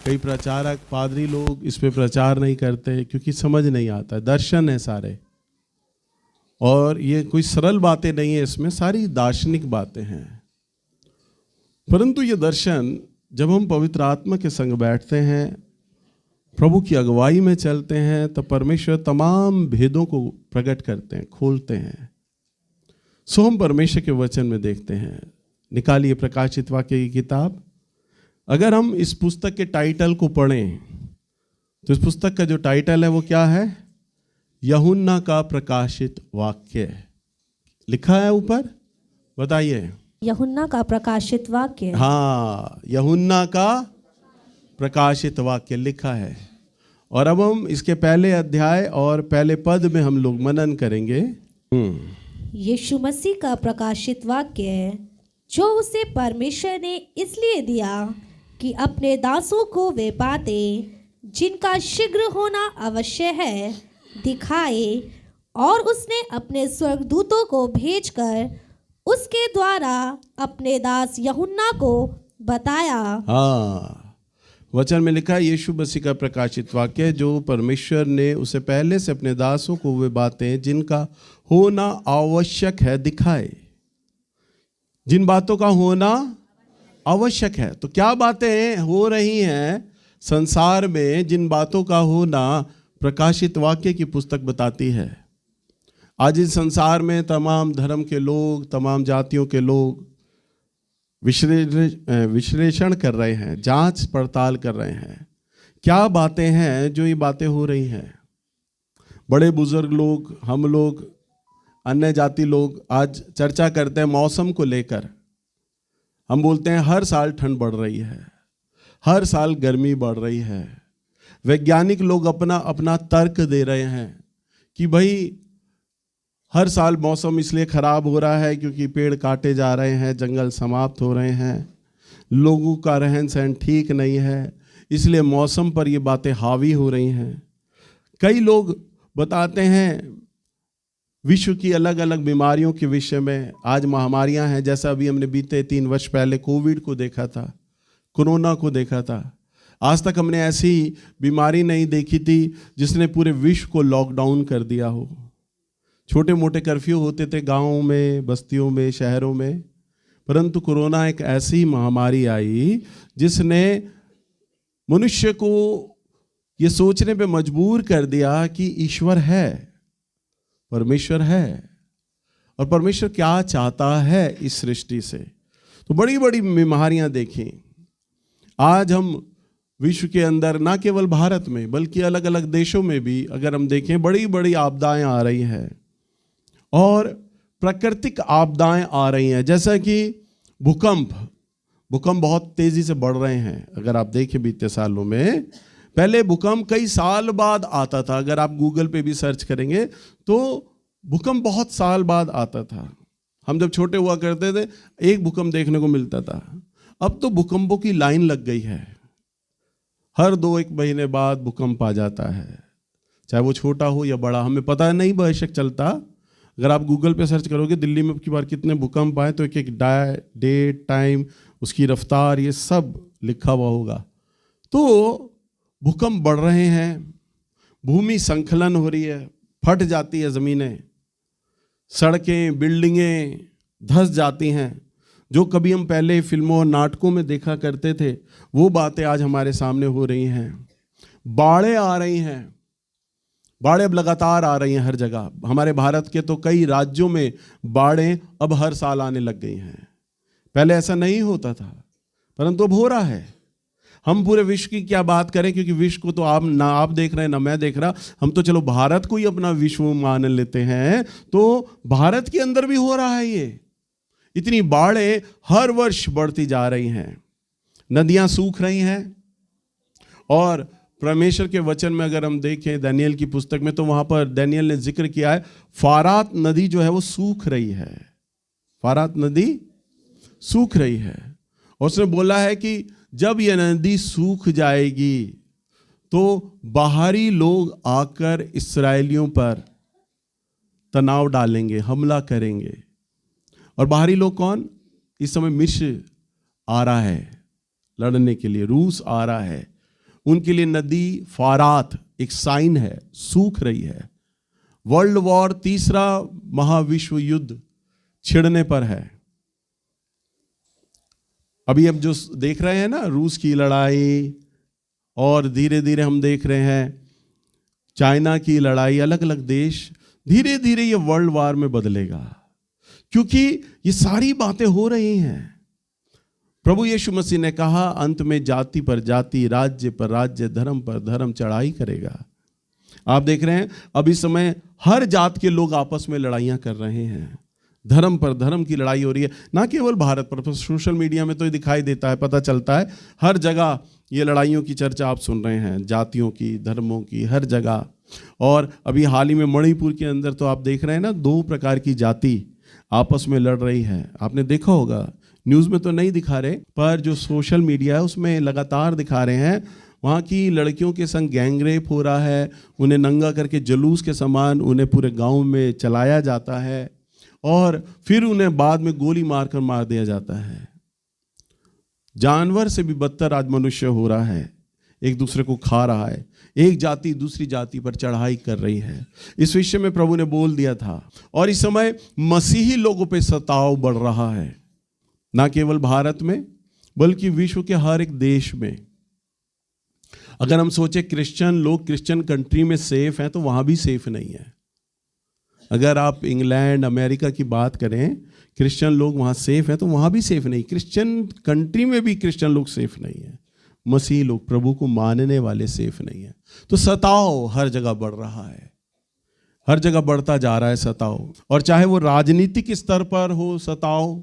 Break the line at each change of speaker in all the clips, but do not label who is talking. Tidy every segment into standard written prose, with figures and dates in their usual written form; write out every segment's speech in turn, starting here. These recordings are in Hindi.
कई प्रचारक पादरी लोग इस पे प्रचार नहीं करते क्योंकि समझ नहीं आता। दर्शन है सारे, और ये कोई सरल बातें नहीं है, इसमें सारी दार्शनिक बातें हैं। परंतु ये दर्शन जब हम पवित्र आत्मा के संग बैठते हैं, प्रभु की अगुवाई में चलते हैं, तो परमेश्वर तमाम भेदों को प्रकट करते हैं, खोलते हैं। सो हम परमेश्वर के वचन में देखते हैं। निकालिए प्रकाशित वाक्य की किताब। अगर हम इस पुस्तक के टाइटल को पढ़ें तो इस पुस्तक का जो टाइटल है वो क्या है? यूहन्ना का प्रकाशित वाक्य। लिखा है ऊपर, बताइए।
यूहन्ना का प्रकाशित वाक्य।
हाँ, यूहन्ना का प्रकाशित वाक्य लिखा है। और अब हम इसके पहले अध्याय और पहले पद में हम लोग मनन करेंगे।
यीशु मसीह का प्रकाशित वाक्य, जो उसे परमेश्वर ने इसलिए दिया कि अपने दासों को वे बातें जिनका शीघ्र होना अवश्य है दिखाए, और उसने अपने स्वर्गदूतों को भेजकर उसके द्वारा अपने दास यूहन्ना को बताया।
हाँ, वचन में लिखा है यीशु मसीह का प्रकाशित वाक्य, जो परमेश्वर ने उसे पहले से अपने दासों को वे बातें जिनका होना आवश्यक है दिखाए। जिन बातों का होना आवश्यक है। तो क्या बातें हो रही हैं संसार में, जिन बातों का होना प्रकाशित वाक्य की पुस्तक बताती है। आज इस संसार में तमाम धर्म के लोग, तमाम जातियों के लोग विश्लेषण कर रहे हैं, जांच पड़ताल कर रहे हैं। क्या बातें हैं जो ये बातें हो रही हैं? बड़े बुजुर्ग लोग, हम लोग, अन्य जाति लोग आज चर्चा करते हैं मौसम को लेकर। हम बोलते हैं हर साल ठंड बढ़ रही है, हर साल गर्मी बढ़ रही है। वैज्ञानिक लोग अपना अपना तर्क दे रहे हैं कि भाई हर साल मौसम इसलिए खराब हो रहा है क्योंकि पेड़ काटे जा रहे हैं, जंगल समाप्त हो रहे हैं, लोगों का रहन सहन ठीक नहीं है, इसलिए मौसम पर ये बातें हावी हो रही हैं। कई लोग बताते हैं विश्व की अलग अलग बीमारियों के विषय में। आज महामारियां हैं, जैसा अभी हमने बीते 3 वर्ष पहले कोविड को देखा था, कोरोना को देखा था। आज तक हमने ऐसी बीमारी नहीं देखी थी जिसने पूरे विश्व को लॉकडाउन कर दिया हो। छोटे मोटे कर्फ्यू होते थे गाँवों में, बस्तियों में, शहरों में, परंतु कोरोना एक ऐसी महामारी आई जिसने मनुष्य को ये सोचने पे मजबूर कर दिया कि ईश्वर है, परमेश्वर है, और परमेश्वर क्या चाहता है इस सृष्टि से। तो बड़ी बड़ी बीमारियां देखी। आज हम विश्व के अंदर, ना केवल भारत में बल्कि अलग अलग देशों में भी अगर हम देखें, बड़ी बड़ी आपदाएं आ रही हैं और प्राकृतिक आपदाएं आ रही हैं। जैसा कि भूकंप बहुत तेजी से बढ़ रहे हैं। अगर आप देखें बीते सालों में, पहले भूकंप कई साल बाद आता था। अगर आप गूगल पे भी सर्च करेंगे तो भूकंप बहुत साल बाद आता था। हम जब छोटे हुआ करते थे एक भूकंप देखने को मिलता था। अब तो भूकंपों की लाइन लग गई है। हर 2-1 महीने बाद भूकंप आ जाता है, चाहे वो छोटा हो या बड़ा, हमें पता नहीं बेशक चलता। अगर आप गूगल पे सर्च करोगे दिल्ली में की बार कितने भूकंप आए, तो एक एक डेट, टाइम, उसकी रफ्तार, ये सब लिखा हुआ होगा। तो भूकंप बढ़ रहे हैं, भूमि संखलन हो रही है, फट जाती है ज़मीनें, सड़कें, बिल्डिंगें धंस जाती हैं। जो कभी हम पहले फिल्मों और नाटकों में देखा करते थे वो बातें आज हमारे सामने हो रही हैं। बाढ़ें आ रही हैं, बाढ़ें अब लगातार आ रही हैं हर जगह। हमारे भारत के तो कई राज्यों में बाढ़ें अब हर साल आने लग गई हैं। पहले ऐसा नहीं होता था, परंतु अब हो रहा है। हम पूरे विश्व की क्या बात करें, क्योंकि विश्व को तो आप देख रहे हैं ना मैं देख रहा। हम तो चलो भारत को ही अपना विश्व मान लेते हैं, तो भारत के अंदर भी हो रहा है ये। इतनी बाढ़ें हर वर्ष बढ़ती जा रही हैं, नदियां सूख रही हैं। और परमेश्वर के वचन में अगर हम देखें दानियेल की पुस्तक में, तो वहां पर दानियेल ने जिक्र किया है फारात नदी जो है वो सूख रही है। फारात नदी सूख रही है, और उसने बोला है कि जब यह नदी सूख जाएगी तो बाहरी लोग आकर इस्राएलियों पर तनाव डालेंगे, हमला करेंगे। और बाहरी लोग कौन? इस समय मिस्र आ रहा है लड़ने के लिए, रूस आ रहा है, उनके लिए नदी फारात एक साइन है, सूख रही है। वर्ल्ड वॉर, तीसरा महाविश्व युद्ध छिड़ने पर है। अभी अब जो देख रहे हैं ना, रूस की लड़ाई, और धीरे धीरे हम देख रहे हैं चाइना की लड़ाई, अलग अलग देश, धीरे धीरे ये वर्ल्ड वॉर में बदलेगा, क्योंकि ये सारी बातें हो रही हैं। प्रभु यीशु मसीह ने कहा अंत में जाति पर जाति, राज्य पर राज्य, धर्म पर धर्म चढ़ाई करेगा। आप देख रहे हैं अब इस समय हर जात के लोग आपस में लड़ाइयां कर रहे हैं, धर्म पर धर्म की लड़ाई हो रही है। ना केवल भारत पर, सोशल मीडिया में तो ये दिखाई देता है, पता चलता है, हर जगह ये लड़ाइयों की चर्चा आप सुन रहे हैं, जातियों की, धर्मों की, हर जगह। और अभी हाल ही में मणिपुर के अंदर तो आप देख रहे हैं ना, 2 प्रकार की जाति आपस में लड़ रही है। आपने देखा होगा, न्यूज़ में तो नहीं दिखा रहे, पर जो सोशल मीडिया है उसमें लगातार दिखा रहे हैं। वहाँ की लड़कियों के संग गैंगरेप हो रहा है, उन्हें नंगा करके जुलूस के समान उन्हें पूरे गांव में चलाया जाता है, और फिर उन्हें बाद में गोली मारकर मार दिया जाता है। जानवर से भी बदतर आज मनुष्य हो रहा है, एक दूसरे को खा रहा है, एक जाति दूसरी जाति पर चढ़ाई कर रही है। इस विषय में प्रभु ने बोल दिया था। और इस समय मसीही लोगों पे सताव बढ़ रहा है, ना केवल भारत में बल्कि विश्व के हर एक देश में। अगर हम सोचे क्रिश्चियन लोग क्रिश्चियन कंट्री में सेफ हैं, तो वहां भी सेफ नहीं है। अगर आप इंग्लैंड, अमेरिका की बात करें, क्रिश्चियन लोग वहाँ सेफ हैं, तो वहाँ भी सेफ नहीं। क्रिश्चियन कंट्री में भी क्रिश्चियन लोग सेफ नहीं है, मसीही लोग, प्रभु को मानने वाले सेफ नहीं है। तो सताव हर जगह बढ़ रहा है, हर जगह बढ़ता जा रहा है सताव। और चाहे वो राजनीतिक स्तर पर हो सताव,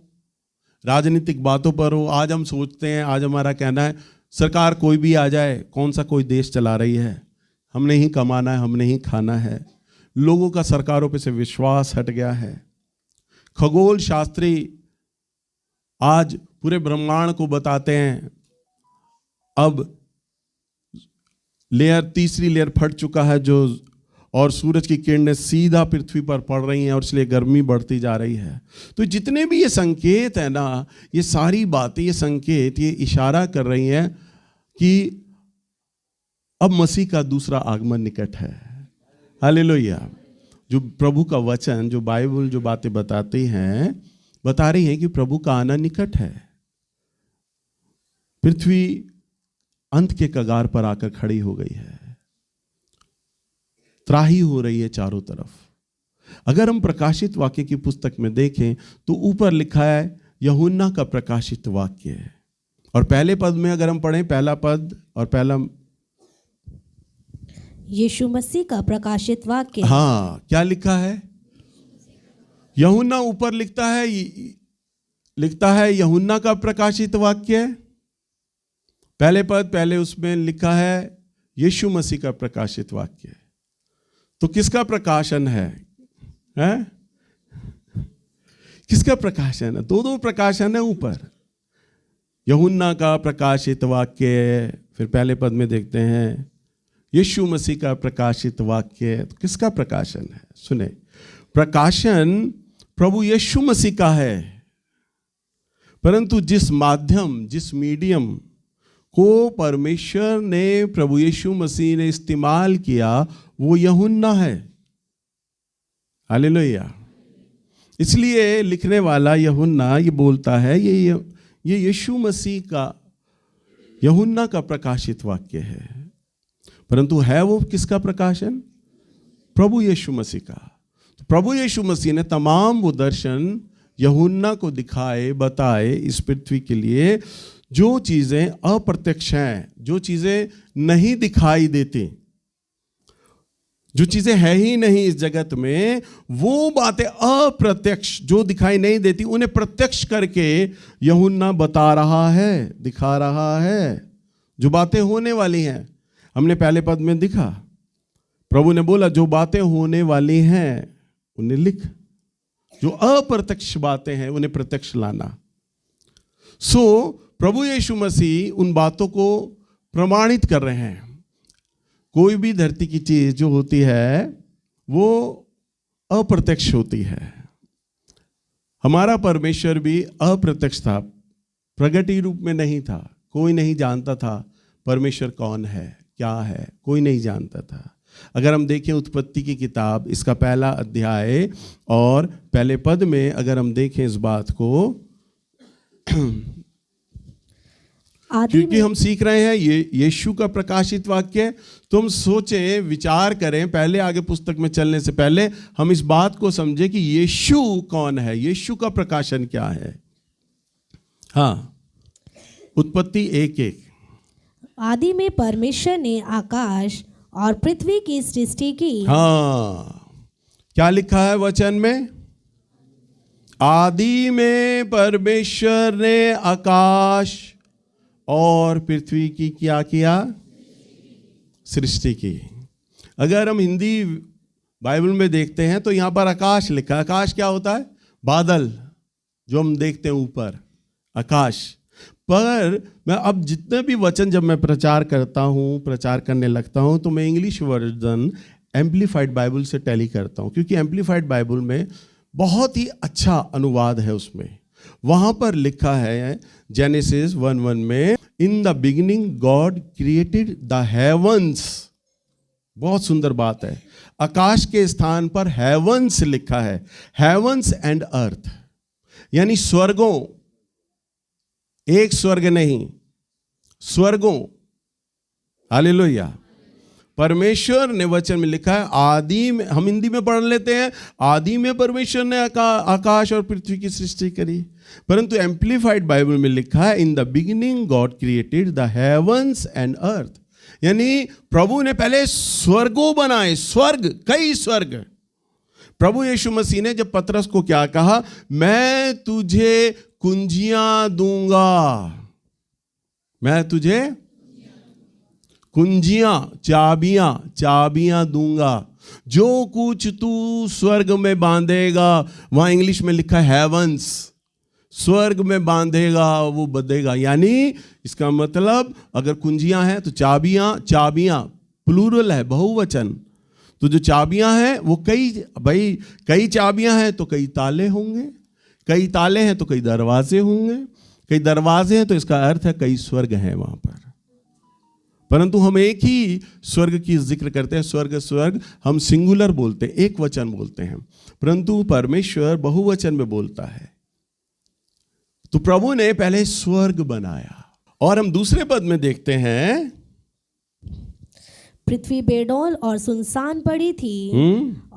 राजनीतिक बातों पर हो। आज हम सोचते हैं, आज हमारा कहना है सरकार कोई भी आ जाए, कौन सा कोई देश चला रही है, हमने ही कमाना है, हमने ही खाना है। लोगों का सरकारों पे से विश्वास हट गया है। खगोल शास्त्री आज पूरे ब्रह्मांड को बताते हैं, अब तीसरी लेयर फट चुका है जो, और सूरज की किरणें सीधा पृथ्वी पर पड़ रही हैं, और इसलिए गर्मी बढ़ती जा रही है। तो जितने भी ये संकेत है ना, ये सारी बातें, ये संकेत, ये इशारा कर रही हैं कि अब मसीह का दूसरा आगमन निकट है। हालेलुया। जो प्रभु का वचन, जो बाइबल जो बातें बताती हैं, बता रही हैं कि प्रभु का आना निकट है। पृथ्वी अंत के कगार पर आकर खड़ी हो गई है, त्राही हो रही है चारों तरफ। अगर हम प्रकाशित वाक्य की पुस्तक में देखें तो ऊपर लिखा है यूहन्ना का प्रकाशित वाक्य, और पहले पद में अगर हम पढ़ें, पहला पद और पहला,
यीशु मसीह का प्रकाशित वाक्य।
हाँ, क्या लिखा है? यूहन्ना ऊपर लिखता है यूहन्ना का प्रकाशित वाक्य। पहले पद, पहले उसमें लिखा है यीशु मसीह का प्रकाशित वाक्य। तो किसका प्रकाशन है? किसका प्रकाशन है? 2 प्रकाशन है ऊपर। यूहन्ना का प्रकाशित वाक्य, फिर पहले पद में देखते हैं यीशु मसीह का प्रकाशित वाक्य। तो किसका प्रकाशन है? सुने, प्रकाशन प्रभु यीशु मसीह का है, परंतु जिस माध्यम, जिस मीडियम को परमेश्वर ने, प्रभु यीशु मसीह ने इस्तेमाल किया, वो यूहन्ना है। हालेलुया। इसलिए लिखने वाला यूहन्ना ये बोलता है, ये यीशु मसीह का, यूहन्ना का प्रकाशित वाक्य है, परंतु है वो किसका प्रकाशन? प्रभु यीशु मसीह का। तो प्रभु यीशु मसीह ने तमाम वो दर्शन यूहन्ना को दिखाए, बताए इस पृथ्वी के लिए, जो चीजें अप्रत्यक्ष हैं, जो चीजें नहीं दिखाई देती, जो चीजें है ही नहीं इस जगत में, वो बातें अप्रत्यक्ष जो दिखाई नहीं देती, उन्हें प्रत्यक्ष करके यूहन्ना बता रहा है, दिखा रहा है, जो बातें होने वाली हैं। हमने पहले पद में दिखा, प्रभु ने बोला जो बातें होने वाली हैं उन्हें लिख, जो अप्रत्यक्ष बातें हैं उन्हें प्रत्यक्ष लाना। प्रभु यीशु मसीह उन बातों को प्रमाणित कर रहे हैं। कोई भी धरती की चीज जो होती है वो अप्रत्यक्ष होती है। हमारा परमेश्वर भी अप्रत्यक्ष था, प्रगति रूप में नहीं था, कोई नहीं जानता था परमेश्वर कौन है। क्या है, कोई नहीं जानता था। अगर हम देखें उत्पत्ति की किताब, इसका पहला अध्याय और पहले पद में अगर हम देखें इस बात को, क्योंकि हम सीख रहे हैं ये यीशु का प्रकाशित वाक्य है, तुम सोचें, विचार करें, पहले आगे पुस्तक में चलने से पहले हम इस बात को समझें कि यीशु कौन है, यीशु का प्रकाशन क्या है। हाँ, उत्पत्ति 1:1।
आदि में परमेश्वर ने आकाश और पृथ्वी की सृष्टि की।
हाँ, क्या लिखा है वचन में? आदि में परमेश्वर ने आकाश और पृथ्वी की क्या किया? सृष्टि की। अगर हम हिंदी बाइबल में देखते हैं तो यहां पर आकाश लिखा है। आकाश क्या होता है? बादल जो हम देखते हैं ऊपर, आकाश। पर मैं अब जितने भी वचन जब मैं प्रचार करता हूं, प्रचार करने लगता हूं, तो मैं इंग्लिश वर्जन एम्पलीफाइड बाइबल से टैली करता हूं, क्योंकि एम्पलीफाइड बाइबल में बहुत ही अच्छा अनुवाद है। उसमें वहां पर लिखा है जेनेसिस 1:1 में, in the beginning God created the heavens. बहुत सुंदर बात है। आकाश के स्थान पर हेवंस लिखा है, हेवंस एंड अर्थ, यानी स्वर्गों, एक स्वर्ग नहीं, स्वर्गों। हालेलुया। परमेश्वर ने वचन में लिखा है आदि में, हम हिंदी में पढ़ लेते हैं, आदि में परमेश्वर ने आकाश और पृथ्वी की सृष्टि करी। परंतु एम्पलीफाइड बाइबल में लिखा है in the beginning God created the heavens and earth, यानी प्रभु ने पहले स्वर्गों बनाए, स्वर्ग, कई स्वर्ग। प्रभु यीशु मसीह ने जब पतरस को क्या कहा, मैं तुझे कुंजियां दूंगा, मैं तुझे कुंजियां, चाबियां दूंगा, जो कुछ तू स्वर्ग में बांधेगा, वहां इंग्लिश में लिखा है हेवंस, स्वर्ग में बांधेगा वो बंधेगा। यानी इसका मतलब अगर कुंजियां हैं तो चाबियां प्लूरल है, बहुवचन। तो जो चाबियां हैं वो कई चाबियां हैं तो कई ताले होंगे, कई ताले हैं तो कई दरवाजे होंगे, कई दरवाजे हैं तो इसका अर्थ है कई स्वर्ग हैं वहां पर। परंतु हम एक ही स्वर्ग की जिक्र करते हैं, स्वर्ग हम सिंगुलर बोलते हैं, एक वचन बोलते हैं, परंतु परमेश्वर बहुवचन में बोलता है। तो प्रभु ने पहले स्वर्ग बनाया। और हम दूसरे पद में देखते हैं,
पृथ्वी बेडौल और सुनसान पड़ी थी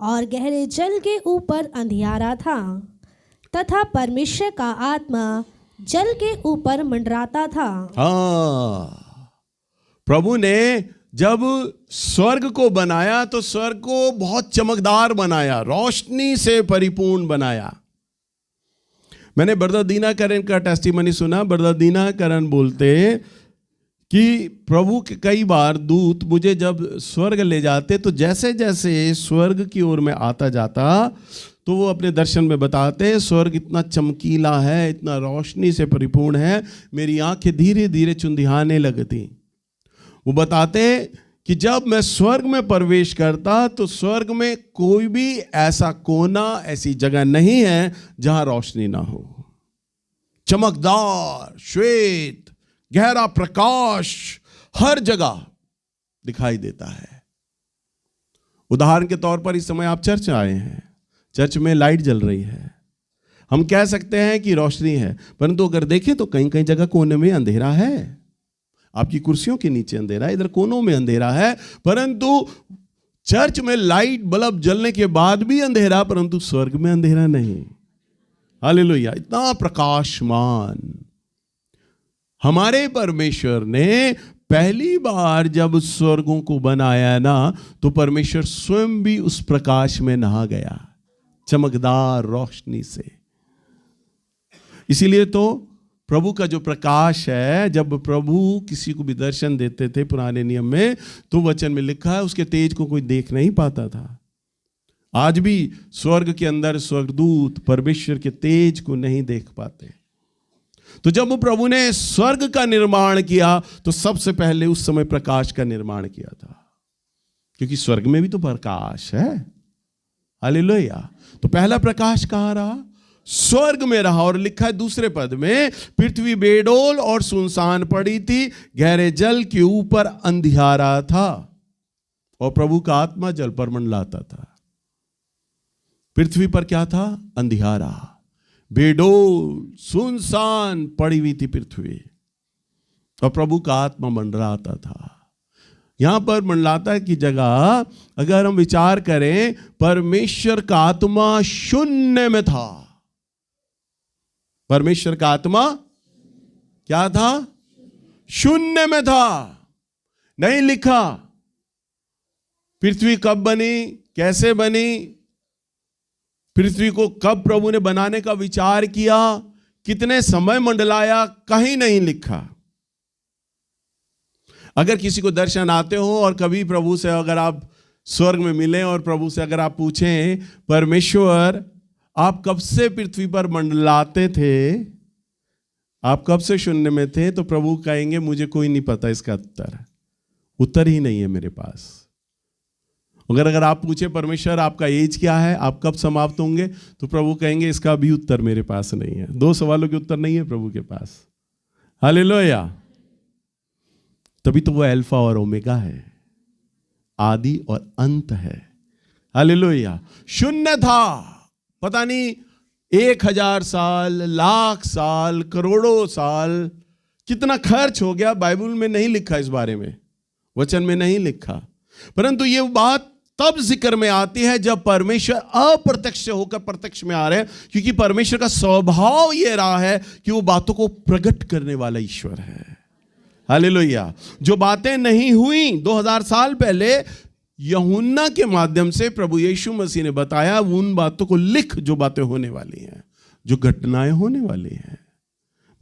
और गहरे जल के ऊपर अंधियारा था, तथा परमेश्वर का आत्मा जल के ऊपर मंडराता था।
हाँ, प्रभु ने जब स्वर्ग को बनाया तो स्वर्ग को बहुत चमकदार बनाया, रोशनी से परिपूर्ण बनाया। मैंने ब्रदर दीना करन का टेस्टिमनी सुना। ब्रदर दीना करन बोलते कि प्रभु के कई बार दूत मुझे जब स्वर्ग ले जाते तो जैसे जैसे स्वर्ग की ओर में आता जाता तो वो अपने दर्शन में बताते, स्वर्ग इतना चमकीला है, इतना रोशनी से परिपूर्ण है, मेरी आंखें धीरे धीरे चुंधियाने लगती। वो बताते कि जब मैं स्वर्ग में प्रवेश करता तो स्वर्ग में कोई भी ऐसा कोना, ऐसी जगह नहीं है जहां रोशनी ना हो। चमकदार, श्वेत, गहरा प्रकाश हर जगह दिखाई देता है। उदाहरण के तौर पर इस समय आप चर्च आए हैं, चर्च में लाइट जल रही है, हम कह सकते हैं कि रोशनी है, परंतु अगर देखें तो कहीं कहीं जगह कोने में अंधेरा है। आपकी कुर्सियों के नीचे अंधेरा है, इधर कोनों में अंधेरा है, परंतु चर्च में लाइट बल्ब जलने के बाद भी अंधेरा, परंतु स्वर्ग में अंधेरा नहीं। हालेलुया, इतना प्रकाशमान। हमारे परमेश्वर ने पहली बार जब स्वर्गों को बनाया ना, तो परमेश्वर स्वयं भी उस प्रकाश में नहा गया, चमकदार रोशनी से। इसीलिए तो प्रभु का जो प्रकाश है, जब प्रभु किसी को भी दर्शन देते थे पुराने नियम में, तो वचन में लिखा है उसके तेज को कोई देख नहीं पाता था। आज भी स्वर्ग के अंदर स्वर्गदूत परमेश्वर के तेज को नहीं देख पाते। तो जब प्रभु ने स्वर्ग का निर्माण किया तो सबसे पहले उस समय प्रकाश का निर्माण किया था, क्योंकि स्वर्ग में भी तो प्रकाश है। हालेलुया। तो पहला प्रकाश कहाँ रहा? स्वर्ग में रहा। और लिखा है दूसरे पद में, पृथ्वी बेडोल और सुनसान पड़ी थी, गहरे जल के ऊपर अंधियारा था और प्रभु का आत्मा जल पर मंडलाता था। पृथ्वी पर क्या था? अंधियारा, बेडोल, सुनसान पड़ी हुई थी पृथ्वी और प्रभु का आत्मा मंडराता था। यहां पर मंडलाता की जगह अगर हम विचार करें, परमेश्वर का आत्मा शून्य में था। परमेश्वर का आत्मा क्या था? शून्य में था। नहीं लिखा पृथ्वी कब बनी, कैसे बनी, पृथ्वी को कब प्रभु ने बनाने का विचार किया, कितने समय मंडलाया, कहीं नहीं लिखा। अगर किसी को दर्शन आते हो और कभी प्रभु से अगर आप स्वर्ग में मिले और प्रभु से अगर आप पूछें, परमेश्वर आप कब से पृथ्वी पर मंडलाते थे, आप कब से शून्य में थे, तो प्रभु कहेंगे मुझे कोई नहीं पता इसका उत्तर ही नहीं है मेरे पास। अगर आप पूछे परमेश्वर आपका एज क्या है, आप कब समाप्त होंगे, तो प्रभु कहेंगे इसका भी उत्तर मेरे पास नहीं है। दो सवालों के उत्तर नहीं है प्रभु के पास। हालेलुया। तभी तो वो अल्फा और ओमेगा है, आदि और अंत है। हालेलुया। शून्य था, पता नहीं 1000 साल, लाख साल, करोड़ों साल कितना खर्च हो गया, बाइबल में नहीं लिखा, इस बारे में वचन में नहीं लिखा। परंतु ये बात तब जिक्र में आती है जब परमेश्वर अप्रत्यक्ष से होकर प्रत्यक्ष में आ रहे हैं, क्योंकि परमेश्वर का स्वभाव ये रहा है कि वो बातों को प्रकट करने वाला ईश्वर है। हालेलुया। जो बातें नहीं हुई 2000 साल पहले यूहन्ना के माध्यम से प्रभु यीशु मसीह ने बताया, उन बातों को लिख जो बातें होने वाली हैं, जो घटनाएं होने वाली हैं।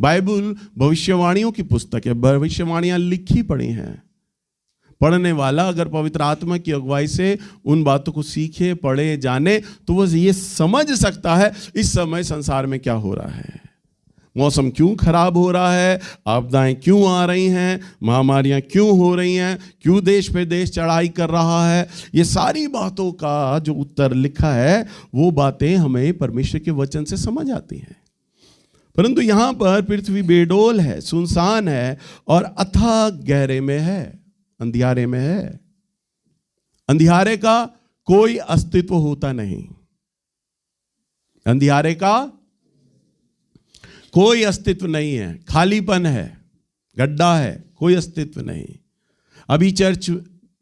बाइबल भविष्यवाणियों की पुस्तक है, भविष्यवाणियां लिखी पड़ी हैं। पढ़ने वाला अगर पवित्र आत्मा की अगुवाई से उन बातों को सीखे, पढ़े, जाने, तो वो ये समझ सकता है इस समय संसार में क्या हो रहा है, मौसम क्यों खराब हो रहा है, आपदाएं क्यों आ रही हैं, महामारियां क्यों हो रही हैं, क्यों देश पे देश चढ़ाई कर रहा है। ये सारी बातों का जो उत्तर लिखा है, वो बातें हमें परमेश्वर के वचन से समझ आती हैं। परंतु यहां पर पृथ्वी बेडोल है, सुनसान है और अथाह गहरे में है, अंधियारे में है। अंधियारे का कोई अस्तित्व होता नहीं, अंधियारे का कोई अस्तित्व नहीं है, खालीपन है, गड्ढा है, कोई अस्तित्व नहीं। अभी चर्च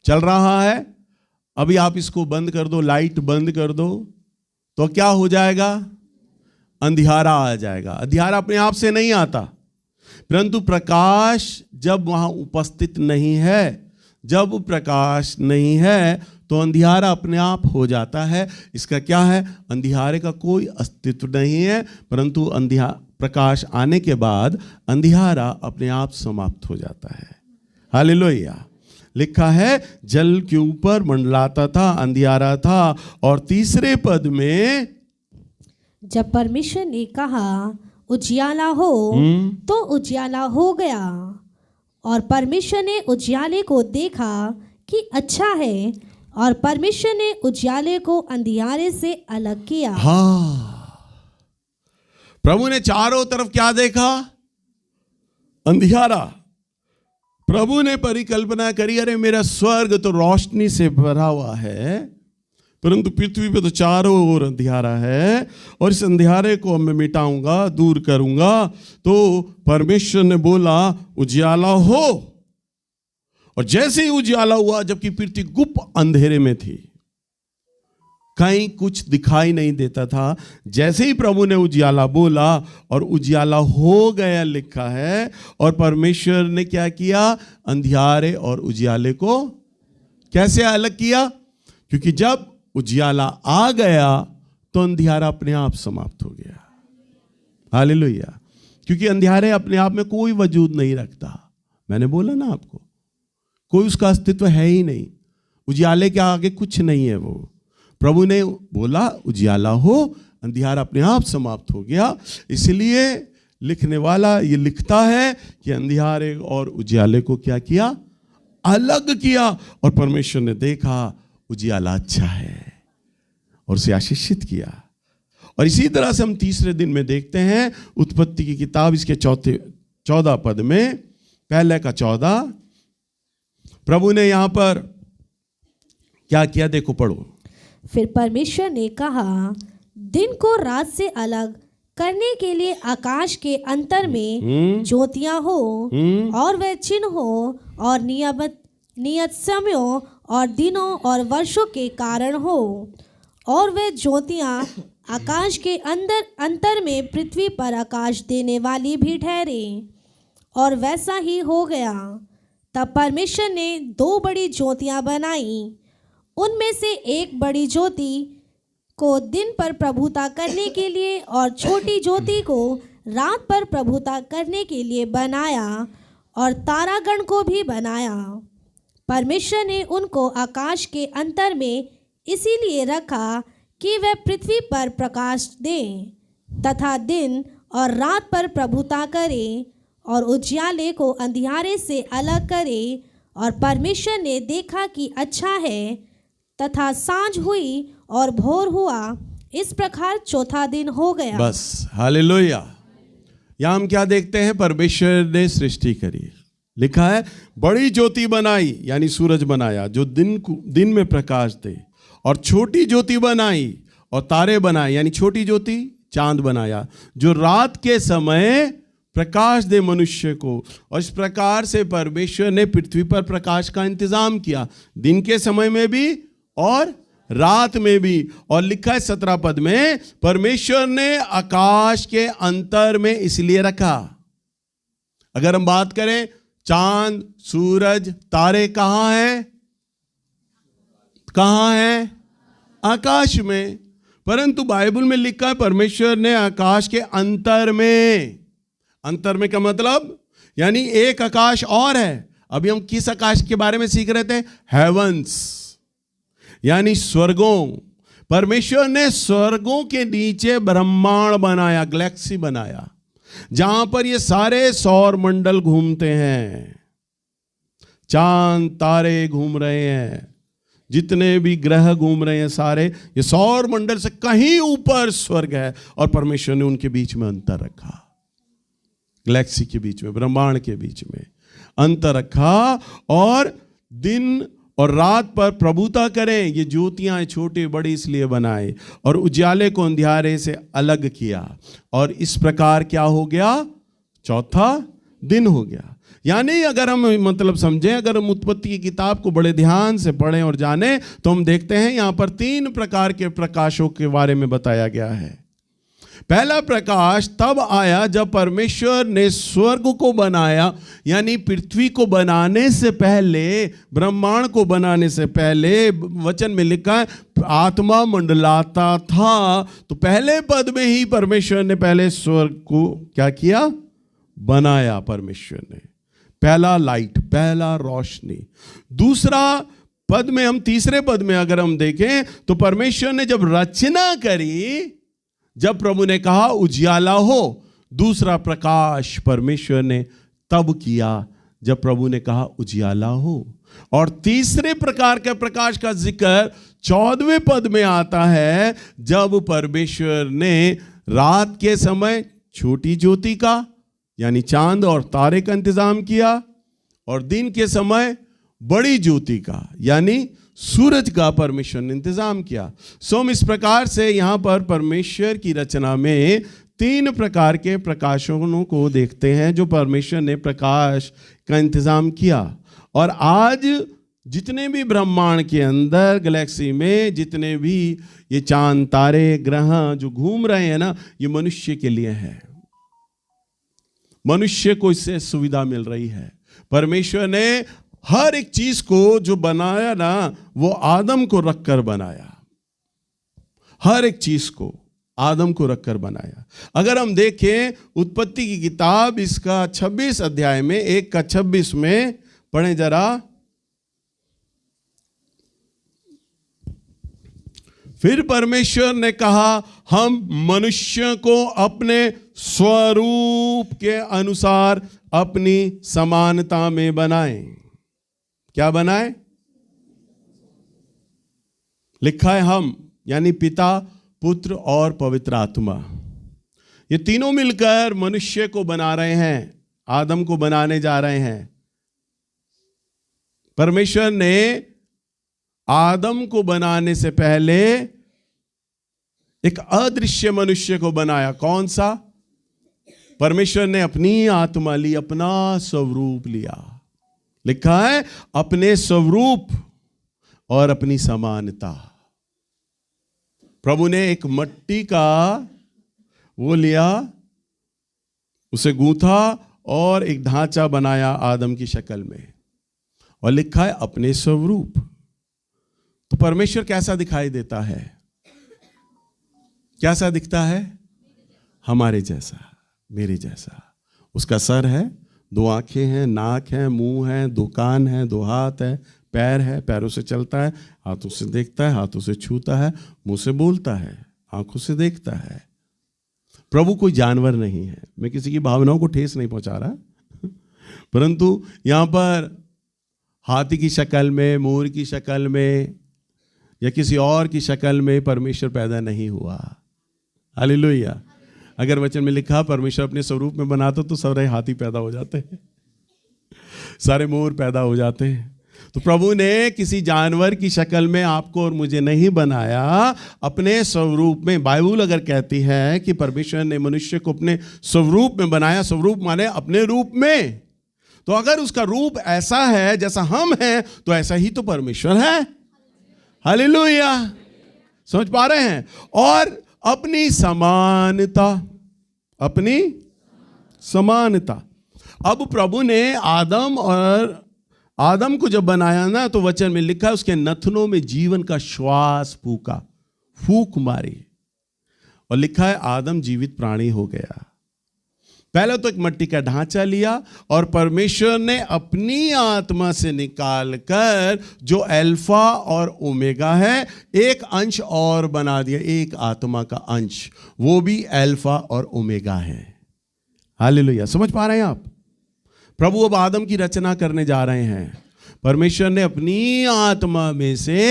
चल रहा है, अभी आप इसको बंद कर दो, लाइट बंद कर दो, तो क्या हो जाएगा? अंधियारा आ जाएगा। अंधियारा अपने आप से नहीं आता, परंतु प्रकाश जब वहां उपस्थित नहीं है, जब प्रकाश नहीं है, तो अंधियारा अपने आप हो जाता है। इसका क्या है? अंधियारे का कोई अस्तित्व नहीं है, परंतु प्रकाश आने के बाद अंधियारा अपने आप समाप्त हो जाता है। हालेलुया। लिखा है जल के ऊपर मंडलाता था, अंधियारा था। और तीसरे पद में,
जब परमेश्वर ने कहा उजियाला हो, तो उजियाला हो गया। और परमेश्वर ने उजियाले को देखा कि अच्छा है, और परमेश्वर ने उजियाले को अंधियारे से अलग किया।
हाँ, प्रभु ने चारों तरफ क्या देखा? अंधियारा। प्रभु ने परिकल्पना करी, अरे मेरा स्वर्ग तो रोशनी से भरा हुआ है, परंतु पृथ्वी पे तो चारों ओर अंधियारा है, और इस अंधियारे को मैं मिटाऊंगा, दूर करूंगा। तो परमेश्वर ने बोला उजियाला हो, और जैसे ही उजियाला हुआ, जबकि पृथ्वी गुप्त अंधेरे में थी, कहीं कुछ दिखाई नहीं देता था, जैसे ही प्रभु ने उजियाला बोला और उजियाला हो गया, लिखा है। और परमेश्वर ने क्या किया? अंधियारे और उजियाले को कैसे अलग किया? क्योंकि जब उजियाला आ गया तो अंधियारा अपने आप समाप्त हो गया। हालेलुया। क्योंकि अंधियारे अपने आप में कोई वजूद नहीं रखता। मैंने बोला ना आपको, कोई उसका अस्तित्व है ही नहीं। उजियाले के आगे कुछ नहीं है। वो प्रभु ने बोला उजियाला हो, अंधियारा अपने आप समाप्त हो गया। इसलिए लिखने वाला ये लिखता है कि अंधियारे और उजियाले को क्या किया? अलग किया। और परमेश्वर ने देखा उजियाला अच्छा है और उसे आशीषित किया। और इसी तरह से हम तीसरे दिन में देखते हैं उत्पत्ति की किताब इसके 14 पद में, पहले का 14, प्रभु ने यहां पर क्या किया, देखो पढ़ो।
फिर परमेश्वर ने कहा, दिन को रात से अलग करने के लिए आकाश के अंतर में ज्योतियां हो, और वह चिन्ह हो, और नियत समयों और दिनों और वर्षों के कारण हो, और वह ज्योतियां आकाश के अंतर में पृथ्वी पर आकाश देने वाली भी ठहरे। और वैसा ही हो गया। तब परमेश्वर ने 2 बड़ी ज्योतियां बनाई। उनमें से एक बड़ी ज्योति को दिन पर प्रभुता करने के लिए और छोटी ज्योति को रात पर प्रभुता करने के लिए बनाया, और तारागण को भी बनाया। परमेश्वर ने उनको आकाश के अंतर में इसीलिए रखा कि वह पृथ्वी पर प्रकाश दें तथा दिन और रात पर प्रभुता करे, और उजियाले को अंधियारे से अलग करे। और परमेश्वर ने देखा कि अच्छा है, तथा सांझ हुई और भोर हुआ। इस प्रकार चौथा दिन हो गया।
बस, हालेलुया। यहां हम क्या देखते हैं, परमेश्वर ने सृष्टि करी। लिखा है बड़ी ज्योति बनाई, यानी सूरज बनाया जो दिन में प्रकाश दे, और छोटी ज्योति बनाई और तारे बनाए, यानी छोटी ज्योति चांद बनाया जो रात के समय प्रकाश दे मनुष्य को। और इस प्रकार से परमेश्वर ने पृथ्वी पर प्रकाश का इंतजाम किया, दिन के समय में भी और रात में भी। और लिखा है 17 पद में, परमेश्वर ने आकाश के अंतर में इसलिए रखा। अगर हम बात करें चांद, सूरज, तारे कहां हैं? कहां हैं? आकाश में। परंतु बाइबल में लिखा है परमेश्वर ने आकाश के अंतर में। अंतर में का मतलब यानी एक आकाश और है। अभी हम किस आकाश के बारे में सीख रहे थे? हेवंस, यानी स्वर्गों। परमेश्वर ने स्वर्गों के नीचे ब्रह्मांड बनाया, गैलेक्सी बनाया, जहां पर ये सारे सौर मंडल घूमते हैं, चांद तारे घूम रहे हैं, जितने भी ग्रह घूम रहे हैं सारे, ये सौर मंडल से कहीं ऊपर स्वर्ग है। और परमेश्वर ने उनके बीच में अंतर रखा, गैलेक्सी के बीच में, ब्रह्मांड के बीच में अंतर रखा, और दिन और रात पर प्रभुता करें। ये ज्योतियां छोटे बड़ी इसलिए बनाए, और उजाले को अंधियारे से अलग किया। और इस प्रकार क्या हो गया? चौथा दिन हो गया। यानी अगर हम मतलब समझें, अगर हम उत्पत्ति की किताब को बड़े ध्यान से पढ़ें और जानें, तो हम देखते हैं यहां पर 3 प्रकार के प्रकाशों के बारे में बताया गया है। पहला प्रकाश तब आया जब परमेश्वर ने स्वर्ग को बनाया, यानी पृथ्वी को बनाने से पहले, ब्रह्मांड को बनाने से पहले, वचन में लिखा है आत्मा मंडलाता था। तो पहले पद में ही परमेश्वर ने पहले स्वर्ग को क्या किया? बनाया। परमेश्वर ने पहला लाइट, पहला रोशनी। दूसरा पद में, हम तीसरे पद में अगर हम देखें तो परमेश्वर ने जब रचना करी, जब प्रभु ने कहा उजियाला हो, दूसरा प्रकाश परमेश्वर ने तब किया जब प्रभु ने कहा उजियाला हो। और तीसरे प्रकार के प्रकाश का जिक्र 14वें पद में आता है, जब परमेश्वर ने रात के समय छोटी ज्योति का यानी चांद और तारे का इंतजाम किया, और दिन के समय बड़ी ज्योति का यानी सूरज का परमेश्वर ने इंतजाम किया। हम इस प्रकार से यहां पर परमेश्वर की रचना में 3 प्रकार के प्रकाशों को देखते हैं जो परमेश्वर ने प्रकाश का इंतजाम किया। और आज जितने भी ब्रह्मांड के अंदर, गैलेक्सी में जितने भी ये चांद तारे ग्रह जो घूम रहे हैं ना, ये मनुष्य के लिए है। मनुष्य को इससे सुविधा मिल रही है। परमेश्वर ने हर एक चीज को जो बनाया ना, वो आदम को रखकर बनाया। हर एक चीज को आदम को रखकर बनाया। अगर हम देखें उत्पत्ति की किताब इसका 26 अध्याय में 1 का 26 में पढ़ें जरा। फिर परमेश्वर ने कहा, हम मनुष्य को अपने स्वरूप के अनुसार अपनी समानता में बनाएं। क्या बनाए? लिखा है हम, यानी पिता पुत्र और पवित्र आत्मा, ये तीनों मिलकर मनुष्य को बना रहे हैं, आदम को बनाने जा रहे हैं। परमेश्वर ने आदम को बनाने से पहले एक अदृश्य मनुष्य को बनाया। कौन सा? परमेश्वर ने अपनी आत्मा ली, अपना स्वरूप लिया। लिखा है अपने स्वरूप और अपनी समानता। प्रभु ने एक मिट्टी का वो लिया, उसे गूंथा और एक ढांचा बनाया आदम की शक्ल में, और लिखा है अपने स्वरूप। तो परमेश्वर कैसा दिखाई देता है? कैसा दिखता है? हमारे जैसा, मेरे जैसा। उसका सर है, 2 आंखें हैं, नाक है, मुंह है, 2 कान है, 2 हाथ है, पैर है, पैरों से चलता है, हाथों से देखता है, हाथों से छूता है, मुंह से बोलता है, आंखों से देखता है। प्रभु कोई जानवर नहीं है। मैं किसी की भावनाओं को ठेस नहीं पहुंचा रहा, परंतु यहां पर हाथी की शक्ल में, मोर की शक्ल में या किसी और की शक्ल में परमेश्वर पैदा नहीं हुआ। हालेलुया। अगर वचन में लिखा परमेश्वर अपने स्वरूप में बनाता तो सारे हाथी पैदा हो जाते हैं, सारे मोर पैदा हो जाते हैं। तो प्रभु ने किसी जानवर की शक्ल में आपको और मुझे नहीं बनाया, अपने स्वरूप में। बाइबल अगर कहती है कि परमेश्वर ने मनुष्य को अपने स्वरूप में बनाया, स्वरूप माने अपने रूप में, तो अगर उसका रूप ऐसा है जैसा हम हैं, तो ऐसा ही तो परमेश्वर है। हालेलुया। समझ पा रहे हैं? और अपनी समानता, अपनी समानता। अब प्रभु ने आदम को जब बनाया ना, तो वचन में लिखा है उसके नथनों में जीवन का श्वास फूका, फूक मारी, और लिखा है आदम जीवित प्राणी हो गया। पहले तो एक मिट्टी का ढांचा लिया और परमेश्वर ने अपनी आत्मा से निकालकर जो अल्फा और ओमेगा है, एक अंश और बना दिया, एक आत्मा का अंश, वो भी अल्फा और ओमेगा है। हालेलुया। समझ पा रहे हैं आप? प्रभु अब आदम की रचना करने जा रहे हैं। परमेश्वर ने अपनी आत्मा में से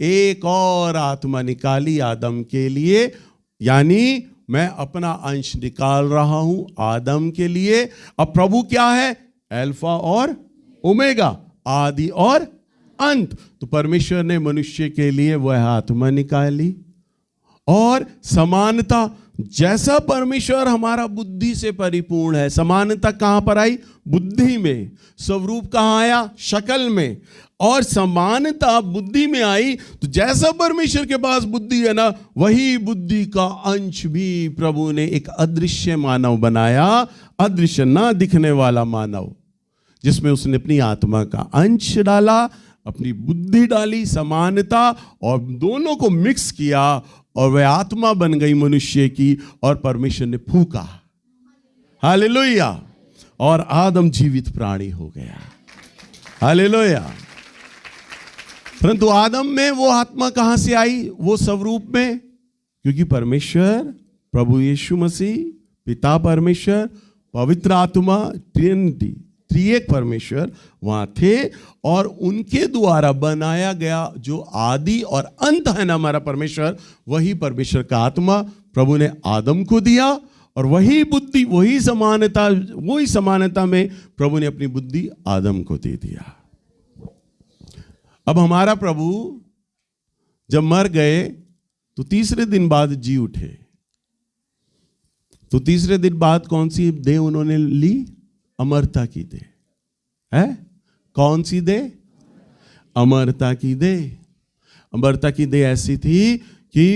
एक और आत्मा निकाली आदम के लिए, यानी मैं अपना अंश निकाल रहा हूं आदम के लिए। अब प्रभु क्या है? अल्फा और ओमेगा, आदि और अंत। तो परमेश्वर ने मनुष्य के लिए वह आत्मा निकाली। और समानता, जैसा परमेश्वर हमारा बुद्धि से परिपूर्ण है, समानता कहां पर आई? बुद्धि में। स्वरूप कहां आया? शक्ल में। और समानता बुद्धि में आई। तो जैसा परमेश्वर के पास बुद्धि है ना, वही बुद्धि का अंश भी प्रभु ने एक अदृश्य मानव बनाया, अदृश्य ना दिखने वाला मानव, जिसमें उसने अपनी आत्मा का अंश डाला, अपनी बुद्धि डाली, समानता, और दोनों को मिक्स किया और वह आत्मा बन गई मनुष्य की, और परमेश्वर ने फूका। हालेलुया। और आदम जीवित प्राणी हो गया। हालेलुया। परंतु आदम में वो आत्मा कहां से आई? वो स्वरूप में, क्योंकि परमेश्वर, प्रभु यीशु मसीह, पिता परमेश्वर, पवित्र आत्मा, ट्रिनिटी, त्रिएक परमेश्वर वहां थे, और उनके द्वारा बनाया गया जो आदि और अंत है ना हमारा परमेश्वर, वही परमेश्वर का आत्मा प्रभु ने आदम को दिया, और वही बुद्धि, वही समानता में प्रभु ने अपनी बुद्धि आदम को दे दिया। अब हमारा प्रभु जब मर गए तो तीसरे दिन बाद जी उठे। तो तीसरे दिन बाद कौन सी देह उन्होंने ली? अमरता की देह है। कौन सी देह? अमरता की देह। अमरता की देह ऐसी थी कि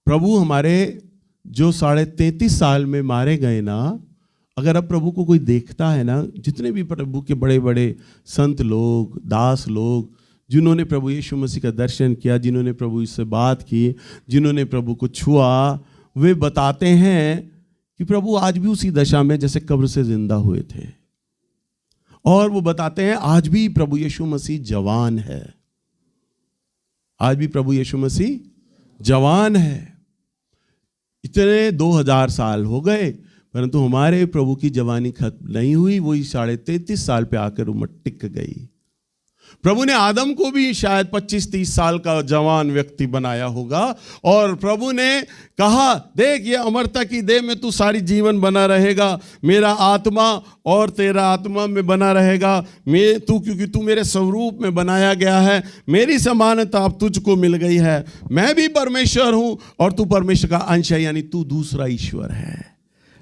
प्रभु हमारे जो 33.5 साल में मारे गए ना, अगर अब प्रभु को कोई देखता है ना, जितने भी प्रभु के बड़े बड़े संत लोग, दास लोग, जिन्होंने प्रभु यीशु मसीह का दर्शन किया, जिन्होंने प्रभु से बात की, जिन्होंने प्रभु को छुआ, वे बताते हैं कि प्रभु आज भी उसी दशा में जैसे कब्र से जिंदा हुए थे। और वो बताते हैं आज भी प्रभु यीशु मसीह जवान है। आज भी प्रभु यीशु मसीह जवान है। इतने 2000 साल हो गए, परंतु हमारे प्रभु की जवानी खत्म नहीं हुई। वही 33.5 साल पे आकर उम्र टिक गई। प्रभु ने आदम को भी शायद 25-30 साल का जवान व्यक्ति बनाया होगा और प्रभु ने कहा, देख ये अमरता की देह में तू सारी जीवन बना रहेगा, मेरा आत्मा और तेरा आत्मा में बना रहेगा, मैं तू क्योंकि तू मेरे स्वरूप में बनाया गया है, मेरी समानता अब तुझको मिल गई है, मैं भी परमेश्वर हूं और तू परमेश्वर का अंश है, यानी तू दूसरा ईश्वर है।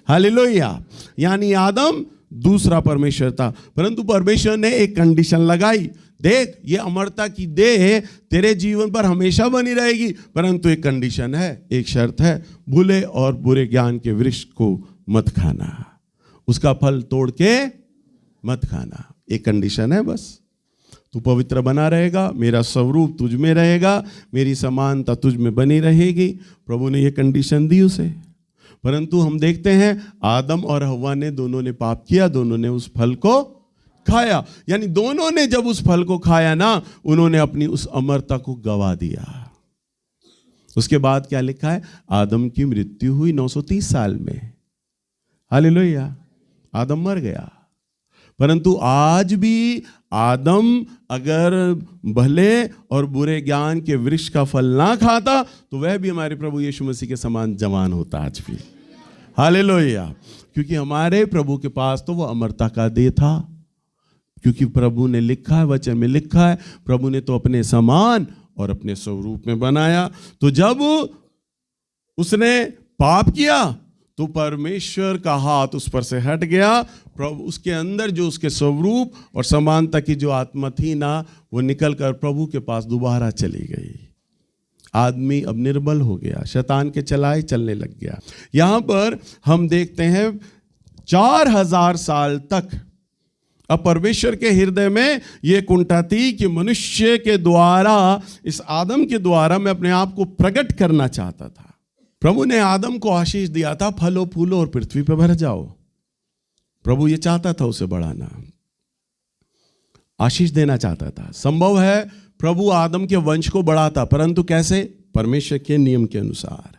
हालेलुया। यानी आदम दूसरा परमेश्वर था, परंतु परमेश्वर ने एक कंडीशन लगाई, देख ये अमरता की देह तेरे जीवन पर हमेशा बनी रहेगी, परंतु एक कंडीशन है, एक शर्त है, भूले और बुरे ज्ञान के वृक्ष को मत खाना, उसका फल तोड़ के मत खाना। एक कंडीशन है बस, तू पवित्र बना रहेगा, मेरा स्वरूप तुझ में रहेगा, मेरी समानता तुझ में बनी रहेगी। प्रभु ने ये कंडीशन दी उसे, परंतु हम देखते हैं आदम और हव्वा ने दोनों ने पाप किया, दोनों ने उस फल को खाया, यानी दोनों ने जब उस फल को खाया ना, उन्होंने अपनी उस अमरता को गवा दिया। उसके बाद क्या लिखा है, आदम की मृत्यु हुई 930 साल में। हालेलुया, आदम मर गया। परंतु आज भी आदम अगर भले और बुरे ज्ञान के वृक्ष का फल ना खाता तो वह भी हमारे प्रभु यीशु मसीह के समान जवान होता आज भी। हालेलुया, क्योंकि हमारे प्रभु के पास तो वो अमरता का देह था, क्योंकि प्रभु ने लिखा है, वचन में लिखा है, प्रभु ने तो अपने समान और अपने स्वरूप में बनाया। तो जब उसने पाप किया तो परमेश्वर का हाथ उस पर से हट गया, प्रभु उसके अंदर जो उसके स्वरूप और समानता की जो आत्मा थी ना, वो निकल कर प्रभु के पास दोबारा चली गई। आदमी अब निर्बल हो गया, शैतान के चलाए चलने लग गया। यहां पर हम देखते हैं 4000 साल तक अब परमेश्वर के हृदय में ये कुंठा थी कि मनुष्य के द्वारा, इस आदम के द्वारा मैं अपने आप को प्रकट करना चाहता था। प्रभु ने आदम को आशीष दिया था, फलो फूलो और पृथ्वी पर भर जाओ। प्रभु ये चाहता था उसे बढ़ाना, आशीष देना चाहता था। संभव है प्रभु आदम के वंश को बढ़ाता, परंतु कैसे? परमेश्वर के नियम के अनुसार।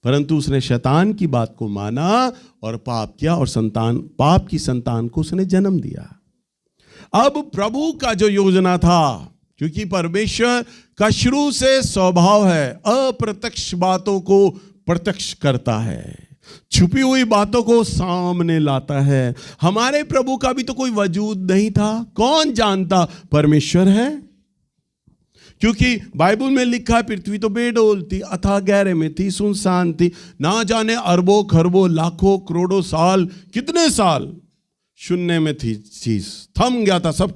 परंतु उसने शैतान की बात को माना और पाप किया और पाप की संतान को उसने जन्म दिया। अब प्रभु का जो योजना था, क्योंकि परमेश्वर का शुरू से स्वभाव है अप्रत्यक्ष बातों को प्रत्यक्ष करता है, छुपी हुई बातों को सामने लाता है। हमारे प्रभु का भी तो कोई वजूद नहीं था, कौन जानता परमेश्वर है? क्योंकि बाइबल में लिखा है पृथ्वी तो बेडौल थी, अथाह गहरे में थी, सुनसान थी, ना जाने अरबों खरबों लाखों करोड़ों साल, कितने साल शून्य में थी चीज, थम गया था सब